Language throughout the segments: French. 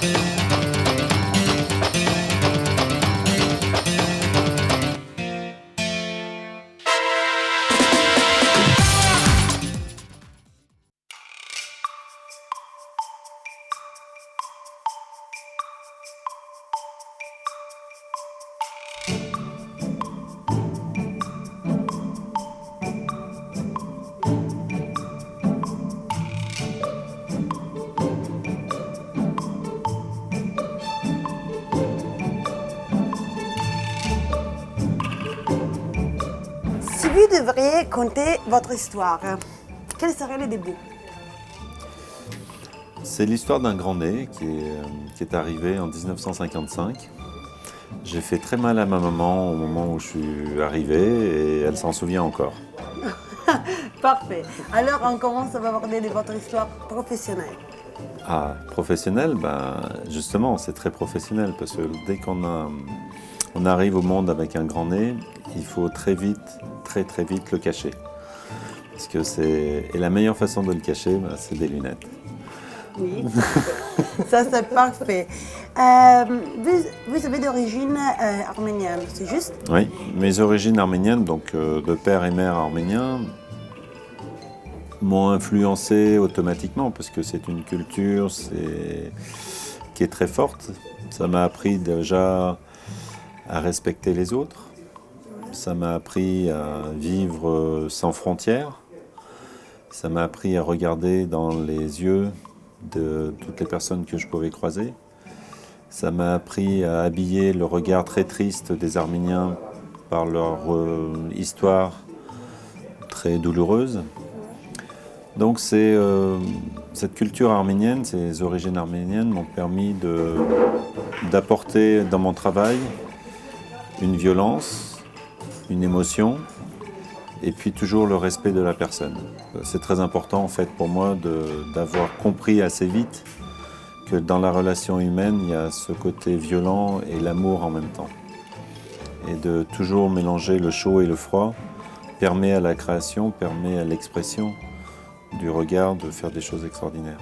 Si vous devriez conter votre histoire, quel serait le début? C'est l'histoire d'un grand nez qui est arrivé en 1955. J'ai fait très mal à ma maman au moment où je suis arrivé et elle s'en souvient encore. Parfait. Alors, on commence à parler de votre histoire professionnelle. Ah, professionnel, justement, c'est très professionnel parce que dès on arrive au monde avec un grand nez, il faut très vite le cacher. Parce que et la meilleure façon de le cacher, c'est des lunettes. Oui, ça c'est parfait. Vous avez d'origine arménienne, c'est juste? Oui, mes origines arméniennes, donc de père et mère arméniens, m'ont influencé automatiquement parce que c'est une culture qui est très forte. Ça m'a appris déjà à respecter les autres. Ça m'a appris à vivre sans frontières. Ça m'a appris à regarder dans les yeux de toutes les personnes que je pouvais croiser. Ça m'a appris à habiller le regard très triste des Arméniens par leur histoire très douloureuse. Donc cette culture arménienne, ces origines arméniennes m'ont permis d'apporter dans mon travail une violence, une émotion, et puis toujours le respect de la personne. C'est très important en fait pour moi d'avoir compris assez vite que dans la relation humaine, il y a ce côté violent et l'amour en même temps. Et de toujours mélanger le chaud et le froid permet à la création, permet à l'expression du regard de faire des choses extraordinaires.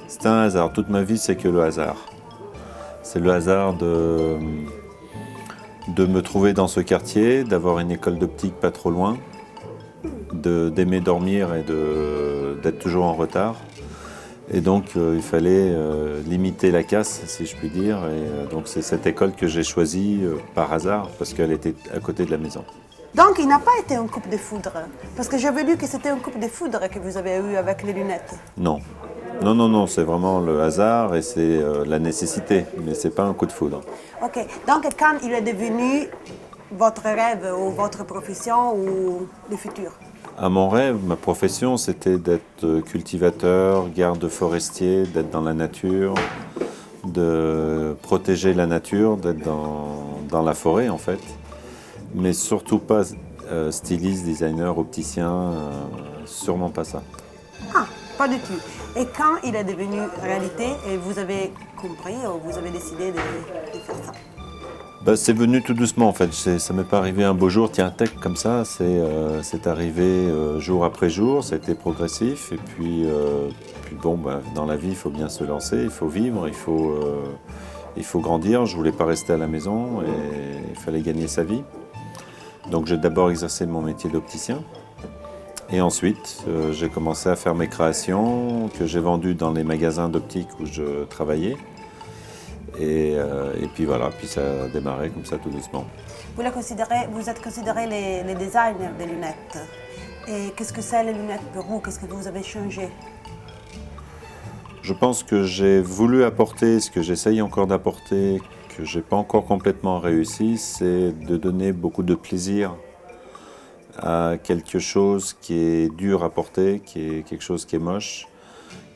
C'est un hasard, toute ma vie c'est que le hasard. C'est le hasard de me trouver dans ce quartier, d'avoir une école d'optique pas trop loin, d'aimer dormir et d'être toujours en retard. Et donc il fallait limiter la casse, si je puis dire. Et donc c'est cette école que j'ai choisie par hasard, parce qu'elle était à côté de la maison. Donc, il n'a pas été un coup de foudre, parce que j'avais lu que c'était un coup de foudre que vous avez eu avec les lunettes. Non. Non, c'est vraiment le hasard et c'est la nécessité, mais c'est pas un coup de foudre. Ok, donc quand il est devenu votre rêve ou votre profession ou le futur? À mon rêve, ma profession, c'était d'être cultivateur, garde forestier, d'être dans la nature, de protéger la nature, d'être dans la forêt en fait, mais surtout pas styliste, designer, opticien, sûrement pas ça. Ah, pas du tout. Et quand il est devenu réalité et vous avez compris ou vous avez décidé de faire ça? C'est venu tout doucement en fait, ça m'est pas arrivé un beau jour, tiens, tac, comme ça, c'est arrivé jour après jour, ça a été progressif et puis bon, dans la vie il faut bien se lancer, il faut vivre, il faut grandir, je voulais pas rester à la maison et il fallait gagner sa vie. Donc j'ai d'abord exercé mon métier d'opticien et ensuite j'ai commencé à faire mes créations que j'ai vendues dans les magasins d'optique où je travaillais. Et puis voilà, puis ça a démarré comme ça tout doucement. Vous êtes considéré les designers des lunettes. Et qu'est-ce que c'est les lunettes pour vous? Qu'est-ce que vous avez changé? Je pense que j'ai voulu apporter ce que j'essaye encore d'apporter, que je n'ai pas encore complètement réussi, c'est de donner beaucoup de plaisir à quelque chose qui est dur à porter, qui est quelque chose qui est moche,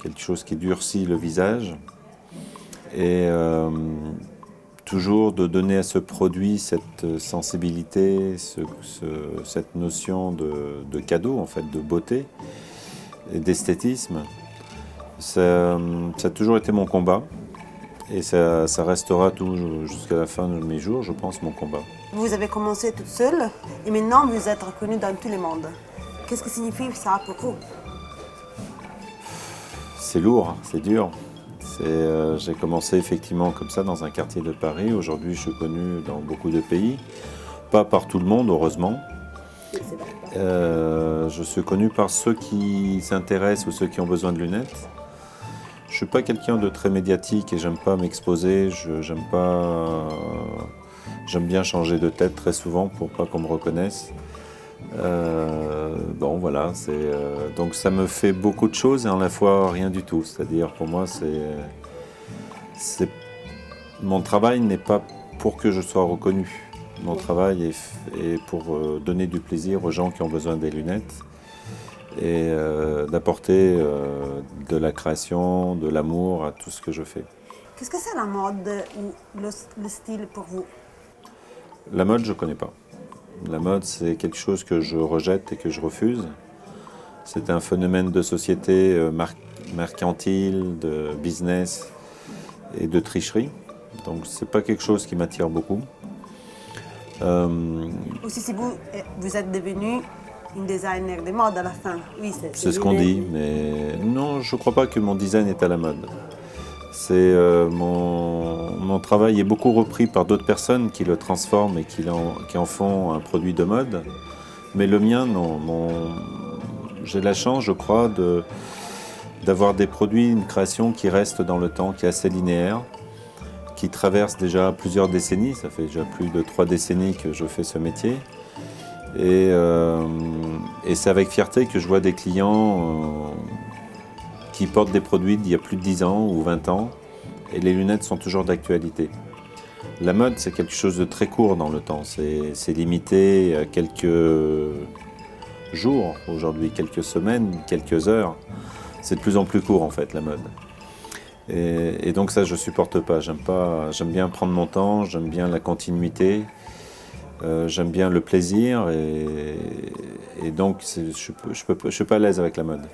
quelque chose qui durcit le visage. Et toujours de donner à ce produit cette sensibilité, cette notion de cadeau, en fait, de beauté et d'esthétisme. Ça a toujours été mon combat et ça restera jusqu'à la fin de mes jours, je pense, mon combat. Vous avez commencé toute seule et maintenant vous êtes reconnue dans tout le monde. Qu'est-ce que signifie ça pour vous? C'est lourd, c'est dur. J'ai commencé effectivement comme ça dans un quartier de Paris. Aujourd'hui, je suis connu dans beaucoup de pays. Pas par tout le monde, heureusement. Je suis connu par ceux qui s'intéressent ou ceux qui ont besoin de lunettes. Je ne suis pas quelqu'un de très médiatique et j'aime pas m'exposer. J'aime bien changer de tête très souvent pour pas qu'on me reconnaisse. Bon voilà, donc ça me fait beaucoup de choses et à la fois rien du tout. C'est-à-dire pour moi, mon travail n'est pas pour que je sois reconnu. Mon travail est pour donner du plaisir aux gens qui ont besoin des lunettes et d'apporter de la création, de l'amour à tout ce que je fais. Qu'est-ce que c'est la mode ou le style pour vous? La mode, je ne connais pas. La mode, c'est quelque chose que je rejette et que je refuse. C'est un phénomène de société mercantile, de business et de tricherie. Donc, ce n'est pas quelque chose qui m'attire beaucoup. Aussi, si vous êtes devenu une designer de mode à la fin. Oui, c'est ce qu'on dit, mais non, je ne crois pas que mon design est à la mode. Mon travail est beaucoup repris par d'autres personnes qui le transforment et qui en font un produit de mode. Mais le mien, non. J'ai la chance, je crois, d'avoir des produits, une création qui reste dans le temps, qui est assez linéaire, qui traverse déjà plusieurs décennies. Ça fait déjà plus de 3 décennies que je fais ce métier. Et c'est avec fierté que je vois des clients qui portent des produits d'il y a plus de 10 ans ou 20 ans, et les lunettes sont toujours d'actualité. La mode, c'est quelque chose de très court dans le temps, c'est limité à quelques jours aujourd'hui, quelques semaines, quelques heures. C'est de plus en plus court en fait, la mode. Et donc ça, je ne supporte pas. J'aime bien prendre mon temps, j'aime bien la continuité, j'aime bien le plaisir, et donc je ne suis pas à l'aise avec la mode.